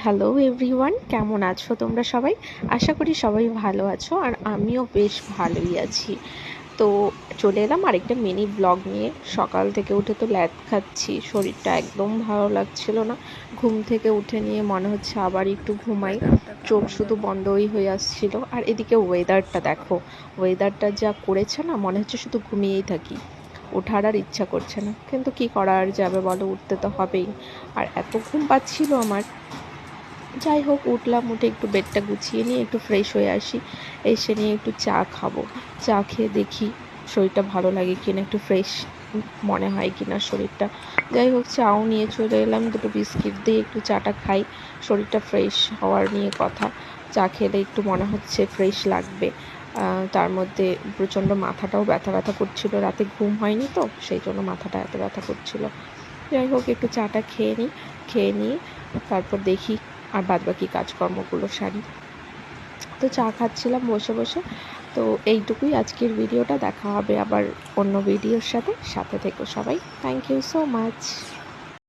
Hello everyone, কেমন আছো তোমরা সবাই? আশা করি সবাই ভালো আছো, আর আমিও বেশ ভালোই আছি। তো চলে এলাম আরেকটা মিনি ব্লগ নিয়ে। সকাল থেকে উঠে তো ল্যাদ খাচ্ছি, শরীরটা একদম ভালো লাগছিল না। ঘুম থেকে উঠে নিয়ে মনে হচ্ছে আবার একটু ঘুমাই, চোখ শুধু বন্ধই হয়ে আসছিল। আর এদিকে ওয়েদারটা দেখো, ওয়েদারটা যা করেছে না, মনে হচ্ছে শুধু ঘুমিয়েই থাকি, ওঠার আর ইচ্ছা করছে না। কিন্তু কি করা আর যাবে বলো, উঠতে তো হবেই। আর এত ঘুম পাচ্ছিল আমার। যাই হোক, উঠলাম, উঠে একটু বেডটা গুছিয়ে নিয়ে একটু ফ্রেশ হয়ে আসি। এসে নিয়ে একটু চা খাবো। চা খেয়ে দেখি শরীরটা ভালো লাগে কিনা, একটু ফ্রেশ মনে হয় কিনা শরীরটা। যাই হোক, চাও নিয়ে চলে এলাম, দুটো বিস্কিট দিয়ে একটু চাটা খাই। শরীরটা ফ্রেশ হওয়ার নিয়ে কথা। চা খেলে একটু মনে হচ্ছে ফ্রেশ লাগবে। তার মধ্যে প্রচণ্ড মাথাটাও ব্যথা ব্যথা করছিল, রাতে ঘুম হয়নি তো সেই জন্য মাথাটা এত ব্যথা করছিল। যাই হোক, একটু চাটা খেয়ে নিই। খেয়ে নিয়ে তারপর দেখি আর বাদবাকি কাজকর্মগুলো সারি। তো চা খাচ্ছিলাম বসে বসে। তো এইটুকুই আজকের ভিডিওটা, দেখা হবে আবার অন্য ভিডিওর সাথে। সাথে থেকো সবাই। Thank you so much.